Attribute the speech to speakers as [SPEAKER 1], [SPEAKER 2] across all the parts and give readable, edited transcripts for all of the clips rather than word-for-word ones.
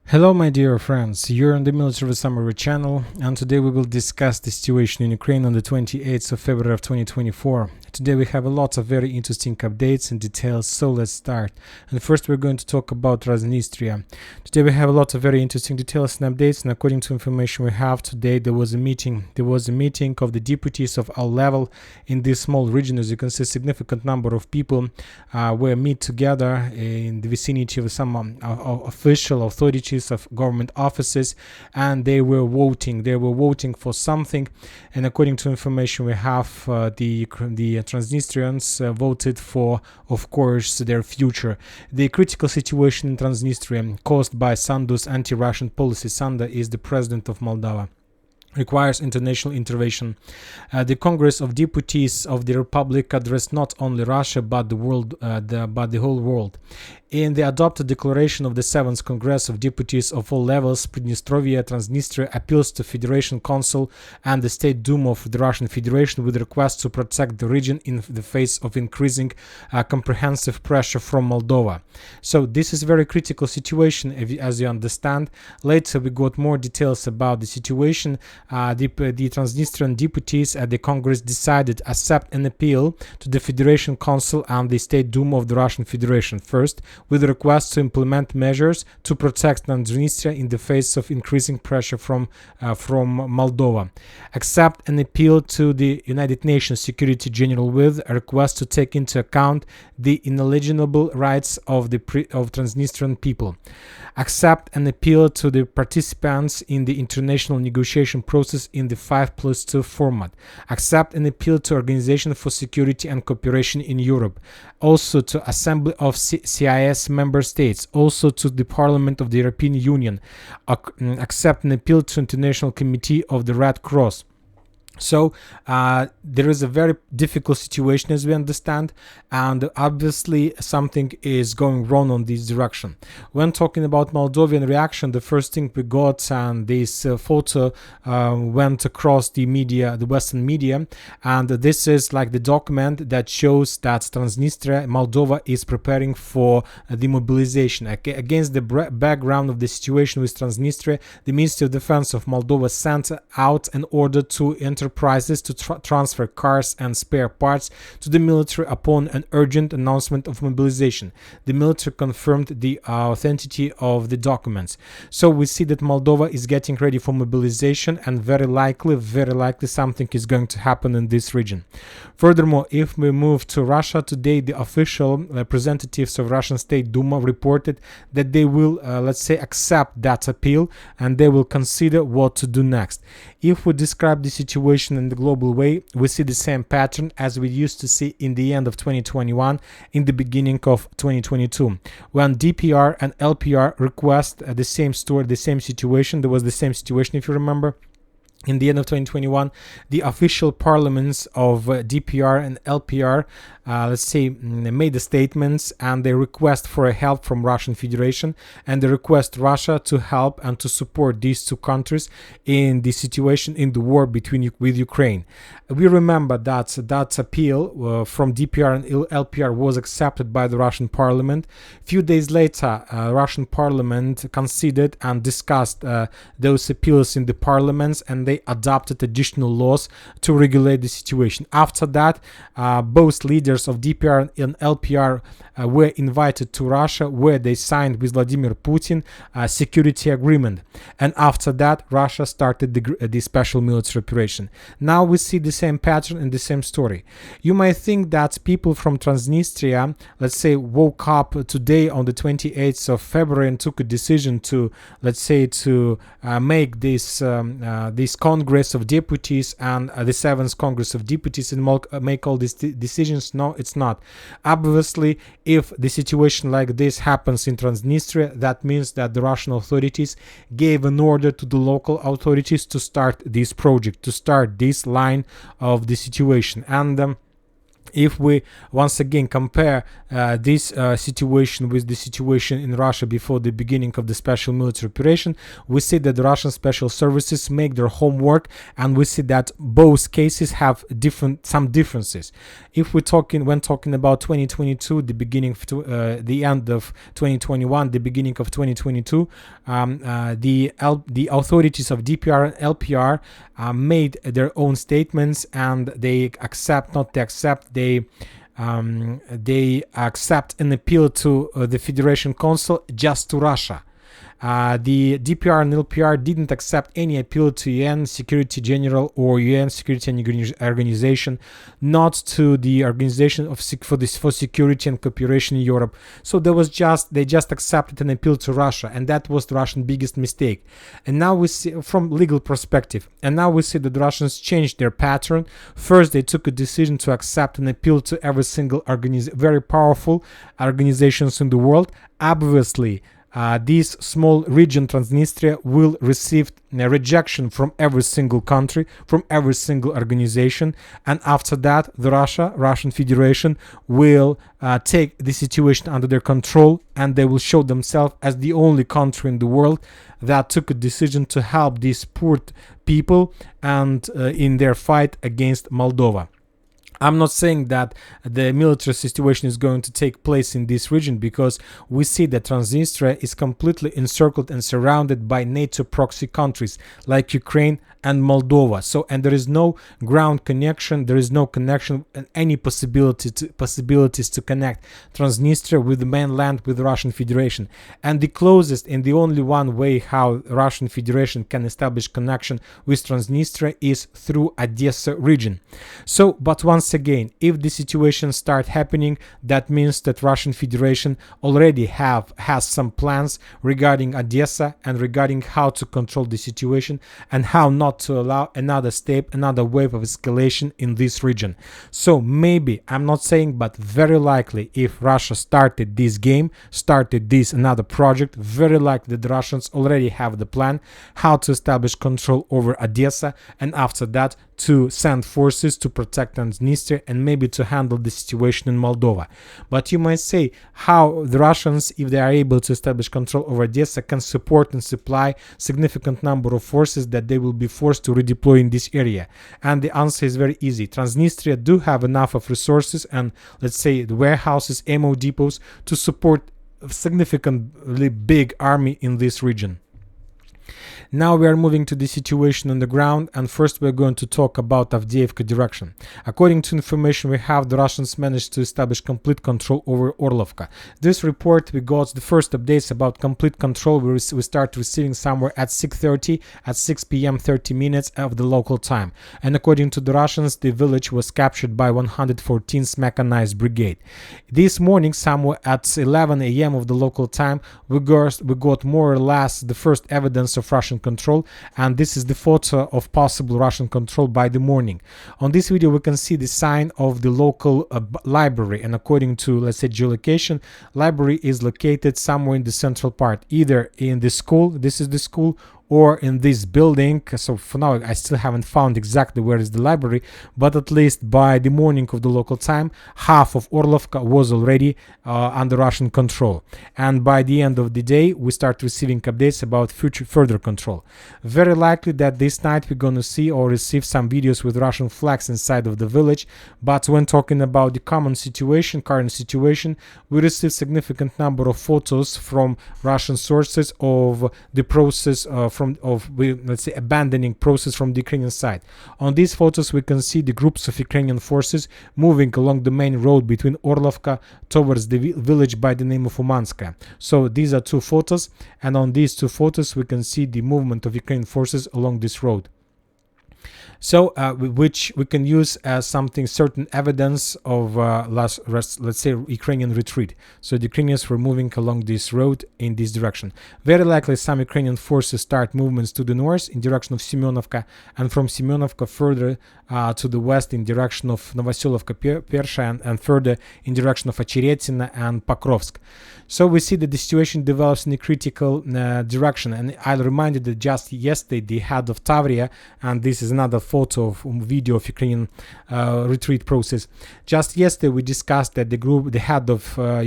[SPEAKER 1] Hello my dear friends, you're on the Military Summary channel, and today we will discuss the situation in Ukraine on the 28th of February of 2024. Today we have a lot of very interesting updates and details, so let's start. And first we're going to talk about Transnistria. Today we have a lot of very interesting details and updates, and according to information we have today, there was a meeting of the deputies of all level in this small region. As you can see, a significant number of people were meet together in the vicinity of some official authorities of government offices, and they were voting for something. And according to information we have, the Transnistrians voted for, of course, their future. The critical situation in Transnistria caused by Sandu's anti-Russian policy. Sanda is the president of Moldova, requires international intervention. The Congress of Deputies of the Republic addressed not only Russia but the world, but the whole world. In the adopted declaration of the 7th Congress of Deputies of all levels, Transnistria appeals to Federation Council and the State Duma of the Russian Federation with request to protect the region in the face of increasing comprehensive pressure from Moldova. So this is a very critical situation, as you understand. Later we got more details about the situation. The Transnistrian deputies at the Congress decided to accept an appeal to the Federation Council and the State Duma of the Russian Federation first, with a request to implement measures to protect Transnistria in the face of increasing pressure from Moldova. Accept an appeal to the United Nations Security General with a request to take into account the inalienable rights of Transnistrian people. Accept an appeal to the participants in the international negotiation process in the 5+2 format. Accept an appeal to Organization for Security and Cooperation in Europe. Also to Assembly of CIS member states. Also to the Parliament of the European Union. Accept an appeal to International Committee of the Red Cross. So there is a very difficult situation, as we understand, and obviously something is going wrong on this direction. When talking about Moldovan reaction, the first thing we got, and this photo went across the media, the Western media, and this is like the document that shows that Transnistria, Moldova, is preparing for the mobilization. Against the background of the situation with Transnistria, the Ministry of Defense of Moldova sent out an order to enterprises to transfer cars and spare parts to the military upon an urgent announcement of mobilization. The military confirmed the authenticity of the documents. So we see that Moldova is getting ready for mobilization, and very likely something is going to happen in this region. Furthermore, if we move to Russia today, the official representatives of Russian State Duma reported that they will, let's say, accept that appeal, and they will consider what to do next. If we describe the situation in the global way, we see the same pattern as we used to see in the end of 2021, in the beginning of 2022, when DPR and LPR request the same story, the same situation. There was the same situation, if you remember. In the end of 2021, the official parliaments of DPR and LPR, let's say, made the statements, and they request for a help from Russian Federation, and they request Russia to help and to support these two countries in the situation in the war with Ukraine. We remember that that appeal from DPR and LPR was accepted by the Russian parliament. Few days later, Russian parliament considered and discussed those appeals in the parliaments, and they adopted additional laws to regulate the situation. After that, both leaders of DPR and LPR were invited to Russia, where they signed with Vladimir Putin a security agreement. And after that, Russia started the special military operation. Now we see the same pattern and the same story. You might think that people from Transnistria, let's say, woke up today on the 28th of February and took a decision to, let's say, to make this Congress of Deputies and the 7th Congress of Deputies and make all these decisions. No, it's not. Obviously, if the situation like this happens in Transnistria, that means that the Russian authorities gave an order to the local authorities to start this project, to start this line of the situation. And if we once again compare this situation with the situation in Russia before the beginning of the special military operation, we see that the Russian special services make their homework, and we see that both cases have some differences. If when talking about 2022, the beginning of the end of 2021, the beginning of 2022, the authorities of DPR and LPR made their own statements, and they accept an appeal to the Federation Council, just to Russia. The DPR and LPR didn't accept any appeal to UN Security General or UN Security Organization, not to the Organization for Security and Cooperation in Europe. So they just accepted an appeal to Russia, and that was the Russian biggest mistake. And now we see, from legal perspective, and now we see that the Russians changed their pattern. First, they took a decision to accept an appeal to every single very powerful organizations in the world. Obviously, this small region, Transnistria, will receive a rejection from every single country, from every single organization, and after that, the Russian Federation will take the situation under their control, and they will show themselves as the only country in the world that took a decision to help these poor people and in their fight against Moldova. I'm not saying that the military situation is going to take place in this region, because we see that Transnistria is completely encircled and surrounded by NATO proxy countries like Ukraine and Moldova. And there is no ground connection, there is no connection and any possibilities to connect Transnistria with the mainland, with the Russian Federation. And the closest and the only one way how Russian Federation can establish connection with Transnistria is through Odessa region. But once again, if the situation start happening, that means that Russian Federation already has some plans regarding Odessa and regarding how to control the situation and how not to allow another wave of escalation in this region. So maybe, I'm not saying, but very likely, if Russia started this game, another project, very likely the Russians already have the plan how to establish control over Odessa, and after that to send forces to protect Transnistria and maybe to handle the situation in Moldova. But you might say how the Russians, if they are able to establish control over Odessa, can support and supply significant number of forces that they will be forced to redeploy in this area. And the answer is very easy. Transnistria do have enough of resources and, let's say, the warehouses, ammo depots to support a significantly big army in this region. Now we are moving to the situation on the ground, and first we're going to talk about Avdiivka direction. According to information we have, the Russians managed to establish complete control over Orlivka. This report, we got the first updates about complete control. We start receiving somewhere at 6:30, at 6 p.m. 30 minutes of the local time. And according to the Russians, the village was captured by 114th Mechanized Brigade. This morning, somewhere at 11 a.m. of the local time, we got more or less the first evidence of Russian control, and this is the photo of possible Russian control by the morning. On this video we can see the sign of the local library, and according to, let's say, geolocation, library is located somewhere in the central part, either in the school, this is the school, or in this building. So for now I still haven't found exactly where is the library, but at least by the morning of the local time, half of Orlivka was already under Russian control, and by the end of the day we start receiving updates about further control. Very likely that this night we're gonna see or receive some videos with Russian flags inside of the village, but when talking about the current situation, we receive significant number of photos from Russian sources of the process let's say, abandoning process from the Ukrainian side. On these photos we can see the groups of Ukrainian forces moving along the main road between Orlivka towards the village by the name of Umanska. So these are two photos, and on these two photos we can see the movement of Ukrainian forces along this road. So which we can as certain evidence of let's say, Ukrainian retreat. So the Ukrainians were moving along this road in this direction. Very likely some Ukrainian forces start movements to the north in direction of Semyonovka, and from Semyonovka further to the west in direction of Novoselovka Persha, and further in direction of Ocheretino and Pokrovsk. So we see that the situation develops in a critical direction, and I'll remind you that just yesterday the head of Tavria, and this is another photo of video of Ukrainian retreat process. Just yesterday we discussed that the head of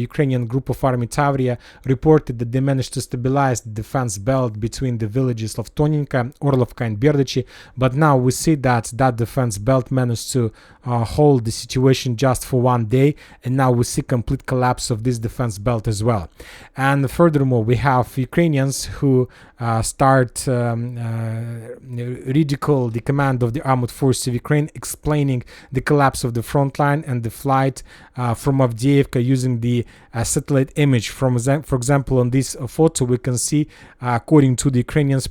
[SPEAKER 1] Ukrainian group of Army Tavria reported that they managed to stabilize the defense belt between the villages of Toninka, Orlovka and Berdichi, but now we see that defense belt managed to hold the situation just for one day, and now we see complete collapse of this defense belt as well. And furthermore, we have Ukrainians who start ridicule the command of the armed forces of Ukraine, explaining the collapse of the front line and the flight from Avdiivka using the satellite image. For example, on this photo we can see, according to the Ukrainians,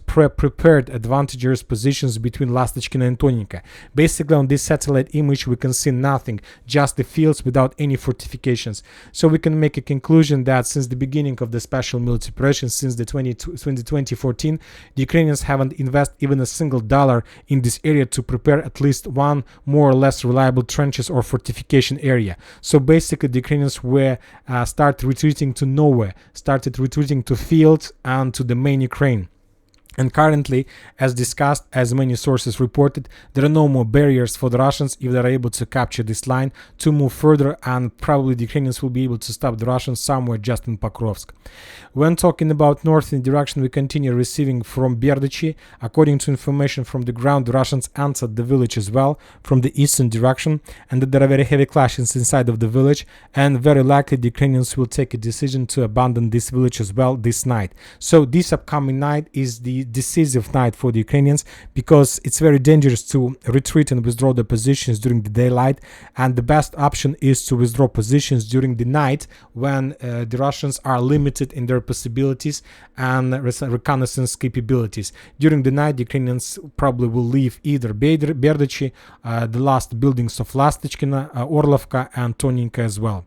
[SPEAKER 1] prepared advantageous positions between Lastachkina and Toninka. Basically, on this satellite image we can see nothing, just the fields without any fortifications. So we can make a conclusion that since the beginning of the special military operation, since the 2014, the Ukrainians haven't invested even a single dollar in this area to prepare at least one more or less reliable trenches or fortification area. So basically the Ukrainians were started retreating to nowhere, started retreating to fields and to the main Ukraine. And currently, as discussed, as many sources reported, there are no more barriers for the Russians if they are able to capture this line to move further, and probably the Ukrainians will be able to stop the Russians somewhere just in Pokrovsk. When talking about northern direction, we continue receiving from Berdichi. According to information from the ground, the Russians entered the village as well from the eastern direction, and that there are very heavy clashes inside of the village, and very likely the Ukrainians will take a decision to abandon this village as well this night. So this upcoming night is the decisive night for the Ukrainians, because it's very dangerous to retreat and withdraw the positions during the daylight, and the best option is to withdraw positions during the night when the Russians are limited in their possibilities and reconnaissance capabilities. During the night, the Ukrainians probably will leave either Berdichi, the last buildings of Lastachkina, Orlovka and Toninka as well.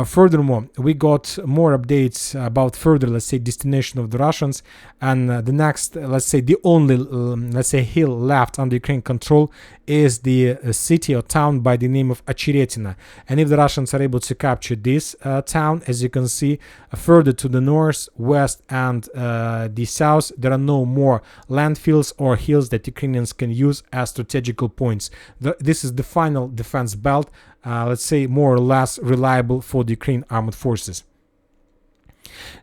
[SPEAKER 1] Furthermore, we got more updates about further, let's say, destination of the Russians, and the next, let's say, the only, let's say, hill left under Ukraine control is the city or town by the name of Acheretina. And if the Russians are able to capture this town, as you can see, further to the north, west, and the south, there are no more landfills or hills that Ukrainians can use as strategical points. This is the final defense belt, let's say, more or less reliable for the Ukraine armed forces.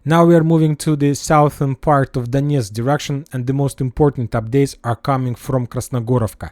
[SPEAKER 1] Now we are moving to the southern part of Donetsk direction, and the most important updates are coming from Krasnohorivka.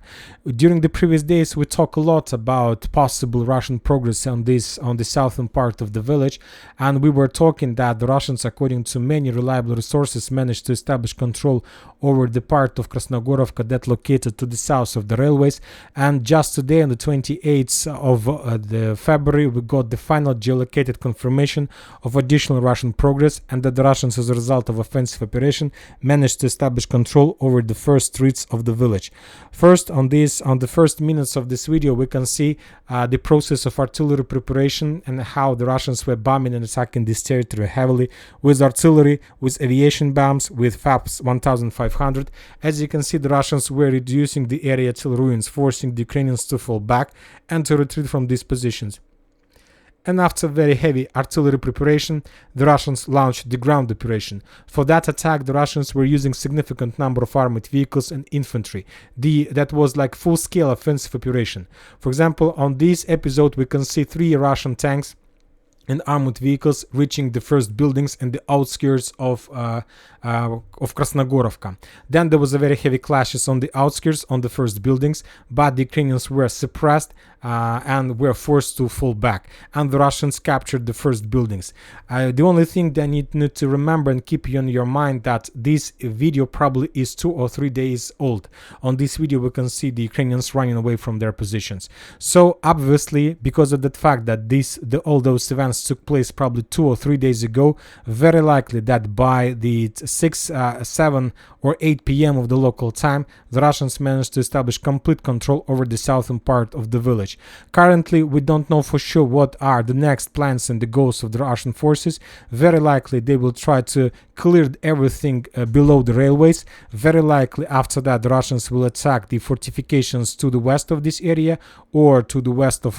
[SPEAKER 1] During the previous days we talked a lot about possible Russian progress on the southern part of the village, and we were talking that the Russians, according to many reliable resources, managed to establish control over the part of Krasnohorivka that located to the south of the railways. And just today, on the 28th of the February, we got the final geolocated confirmation of additional Russian progress, and that the Russians, as a result of offensive operation, managed to establish control over the first streets of the village. First, on the first minutes of this video, we can see the process of artillery preparation and how the Russians were bombing and attacking this territory heavily with artillery, with aviation bombs, with FAPs 1500. As you can see, the Russians were reducing the area till ruins, forcing the Ukrainians to fall back and to retreat from these positions. And after very heavy artillery preparation, the Russians launched the ground operation. For that attack, the Russians were using significant number of armored vehicles and infantry. That was like full-scale offensive operation. For example, on this episode, we can see 3 Russian tanks and armored vehicles reaching the first buildings and the outskirts of Krasnohorivka. Then there was a very heavy clashes on the outskirts on the first buildings, but the Ukrainians were suppressed and were forced to fall back, and the Russians captured the first buildings. The only thing that you need to remember and keep in your mind that this video probably is 2 or 3 days old. On this video we can see the Ukrainians running away from their positions. So obviously, because of the fact that all those events took place probably 2 or 3 days ago, very likely that by the 6, 7 or 8 p.m. of the local time, the Russians managed to establish complete control over the southern part of the village. Currently, we don't know for sure what are the next plans and the goals of the Russian forces. Very likely they will try to clear everything below the railways. Very likely after that the Russians will attack the fortifications to the west of this area or to the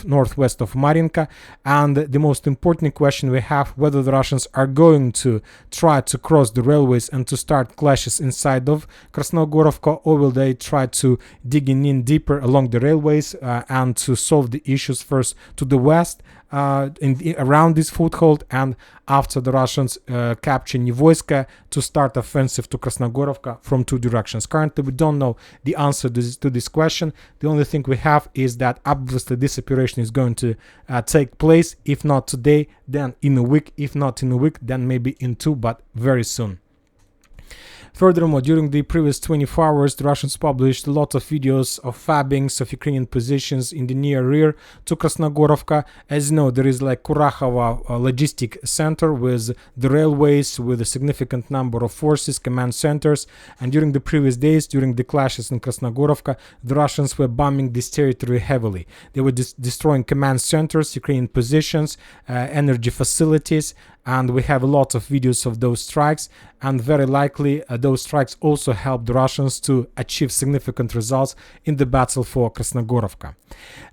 [SPEAKER 1] northwest of Marinka. And the most important question we have, whether the Russians are going to try to cross the railways forces and to start clashes inside of Krasnohorivka, or will they try to digging in deeper along the railways and to solve the issues first to the west around this foothold, and after the Russians capture Nivoyska, to start offensive to Krasnohorivka from two directions. Currently, we don't know the answer to this question. The only thing we have is that obviously this operation is going to take place, if not today, then in a week, if not in a week, then maybe in two, but very soon. Furthermore, during the previous 24 hours, the Russians published a lot of videos of fabbings of Ukrainian positions in the near rear to Krasnohorivka. As you know, there is like Kurakhova logistic center with the railways, with a significant number of forces, command centers. And during the previous days, during the clashes in Krasnohorivka, the Russians were bombing this territory heavily. They were destroying command centers, Ukrainian positions, energy facilities, and we have a lot of videos of those strikes, and very likely those strikes also helped the Russians to achieve significant results in the battle for Krasnohorivka.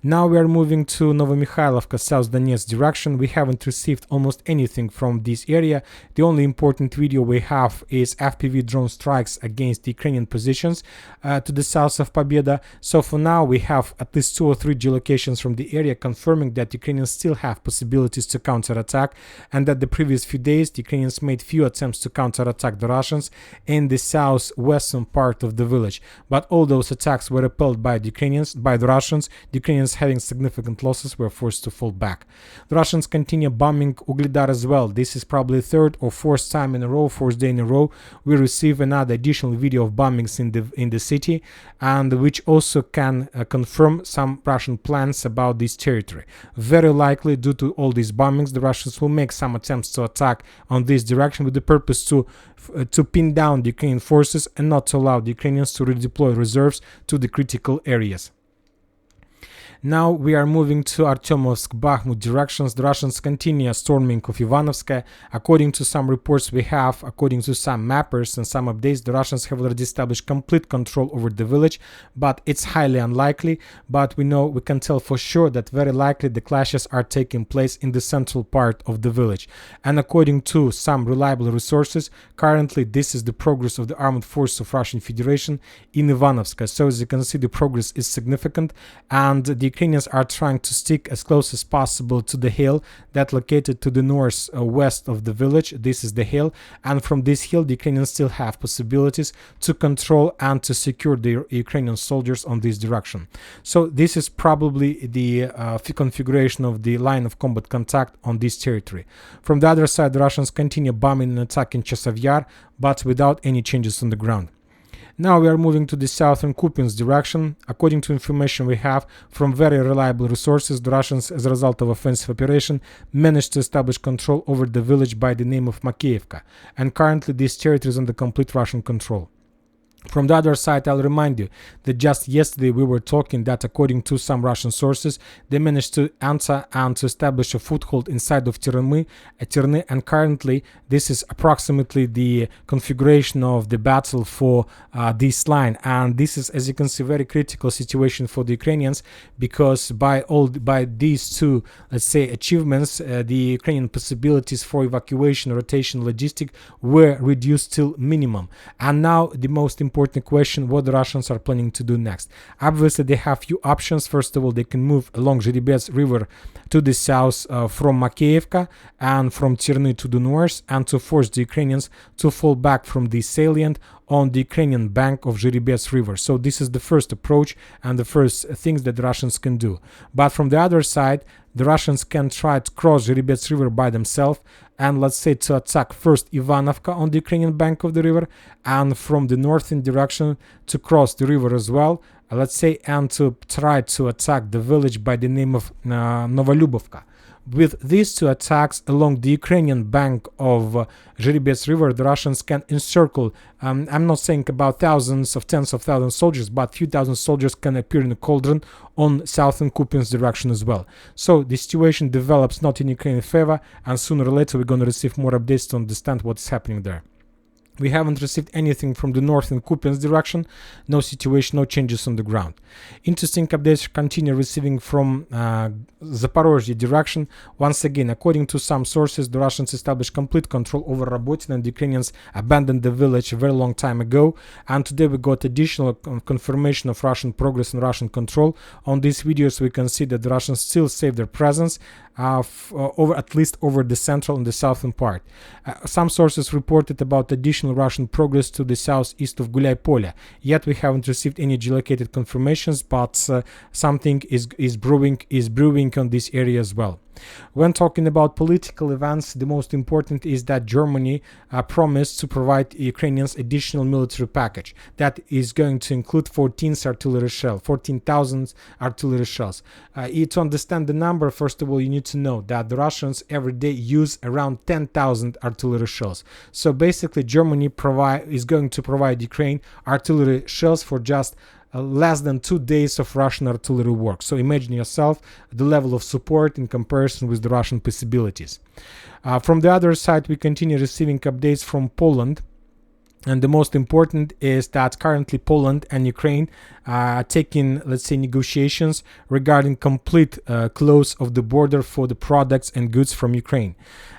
[SPEAKER 1] Now we are moving to Novomikhailivka, South Donetsk direction. We haven't received almost anything from this area. The only important video we have is FPV drone strikes against the Ukrainian positions to the south of Pobeda. So for now we have at least 2 or 3 geolocations from the area confirming that Ukrainians still have possibilities to counterattack, and that the previous few days the Ukrainians made few attempts to counterattack the Russians in the southwestern part of the village. But all those attacks were repelled by the Russians. The Ukrainians, having significant losses, were forced to fall back. The Russians continue bombing Ugledar as well. This is probably the 3rd or 4th time in a row, 4th day in a row, we receive another additional video of bombings in the city, and which also can confirm some Russian plans about this territory. Very likely, due to all these bombings, the Russians will make some attempts to attack on this direction with the purpose to pin down the Ukrainian forces and not to allow the Ukrainians to redeploy reserves to the critical areas. Now we are moving to Artyomovsk, Bakhmut directions. The Russians continue storming of Ivanovska. According to some reports we have, according to some mappers and some updates, the Russians have already established complete control over the village, but it's highly unlikely. But we can tell for sure that very likely the clashes are taking place in the central part of the village. And according to some reliable resources, currently this is the progress of the armed force of Russian Federation in Ivanovska. So as you can see, the progress is significant, and the Ukrainians are trying to stick as close as possible to the hill that located to the northwest of the village. This is the hill, and from this hill the Ukrainians still have possibilities to control and to secure the Ukrainian soldiers on this direction. So this is probably the configuration of the line of combat contact on this territory. From the other side, the Russians continue bombing and attacking Chasiv Yar, but without any changes on the ground. Now we are moving to the southern Kupiansk direction. According to information we have from very reliable resources, the Russians, as a result of offensive operation, managed to establish control over the village by the name of Makeyevka, and currently this territory is under complete Russian control. From the other side, I'll remind you that just yesterday we were talking that according to some Russian sources, they managed to enter and to establish a foothold inside of Tirny, and currently this is approximately the configuration of the battle for this line. And this is, as you can see, very critical situation for the Ukrainians, because by these two, let's say, achievements, the Ukrainian possibilities for evacuation, rotation, logistic were reduced till minimum. And now the most important question, what the Russians are planning to do next. Obviously they have few options. First of all, they can move along Zheribets river to the south from Makeyevka and from Tirny to the north, and to force the Ukrainians to fall back from the salient on the Ukrainian bank of Zheribets river. So this is the first approach and the first things that the Russians can do. But from the other side, the Russians can try to cross Zheribets river by themselves, and let's say to attack first Ivanovka on the Ukrainian bank of the river, and from the northern direction to cross the river as well, let's say, and to try to attack the village by the name of Novolyubovka. With these two attacks along the Ukrainian bank of Zheribets river, the Russians can encircle, I'm not saying about thousands of tens of thousands of soldiers, but few thousand soldiers can appear in a cauldron on southern Kupiansk direction as well. So the situation develops not in Ukrainian favor, and sooner or later we're going to receive more updates to understand what is happening there. We haven't received anything from the north in Kupiansk direction. No situation, no changes on the ground. Interesting updates continue receiving from Zaporizhzhia direction. Once again, according to some sources, the Russians established complete control over Rabotin and the Ukrainians abandoned the village a very long time ago. And today we got additional confirmation of Russian progress and Russian control. On these videos we can see that the Russians still save their presence at least over the central and the southern part. Some sources reported about additional Russian progress to the southeast of Gulay-Polya. Yet we haven't received any geolocated confirmations, but something is brewing on this area as well. When talking about political events, the most important is that Germany promised to provide Ukrainians additional military package that is going to include 14,000 artillery shells. To understand the number, first of all, you need to know that the Russians every day use around 10,000 artillery shells. So basically, Germany is going to provide Ukraine artillery shells for just less than 2 days of Russian artillery work. So imagine yourself the level of support in comparison with the Russian possibilities. From the other side, we continue receiving updates from Poland. And the most important is that currently Poland and Ukraine are taking, let's say, negotiations regarding complete close of the border for the products and goods from Ukraine.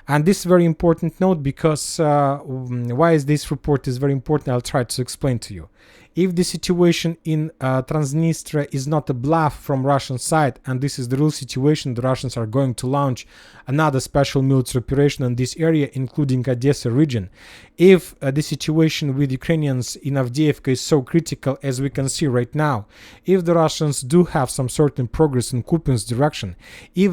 [SPEAKER 1] And this is very important note because why is this report is very important? I'll try to explain to you. If the situation in Transnistria is not a bluff from Russian side, and this is the real situation, the Russians are going to launch another special military operation in this area, including Odessa region. If the situation with Ukrainians in Avdiivka is so critical as we can see right now, if the Russians do have some certain progress in Kupiansk direction, if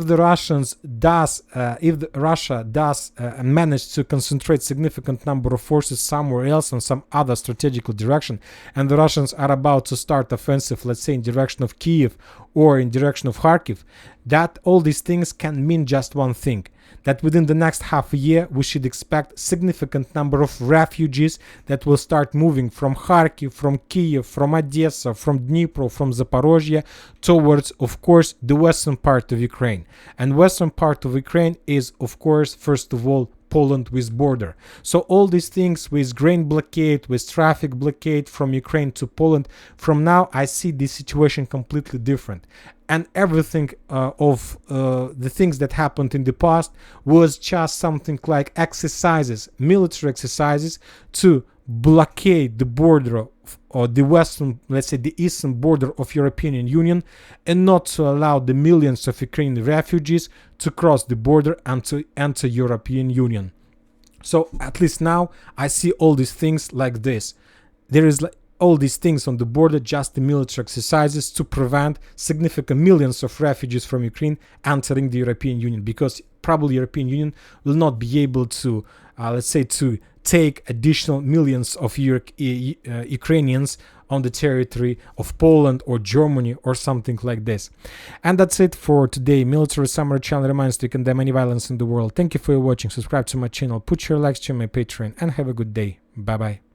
[SPEAKER 1] Russia does manage to concentrate significant number of forces somewhere else on some other strategical direction, and the Russians are about to start offensive, let's say in direction of Kiev or in direction of Kharkiv, that all these things can mean just one thing, that within the next half a year we should expect significant number of refugees that will start moving from Kharkiv, from Kiev, from Odessa, from Dnipro, from Zaporizhzhia towards, of course, the western part of Ukraine. And western part of Ukraine is, of course, first of all, Poland with border. So all these things with grain blockade, with traffic blockade from Ukraine to Poland, from now I see this situation completely different. And everything of the things that happened in the past was just something like exercises, military exercises to blockade the border or the western, let's say the eastern border of European Union, and not to allow the millions of Ukrainian refugees to cross the border and to enter European Union. So at least now I see all these things like this. There is all these things on the border, just the military exercises to prevent significant millions of refugees from Ukraine entering the European Union, because probably European Union will not be able to, let's say, to take additional millions of Ukrainians on the territory of Poland or Germany or something like this. And that's it for today. Military Summary channel reminds you to condemn any violence in the world. Thank you for watching. Subscribe to my channel, put your likes to my Patreon, and have a good day. Bye bye.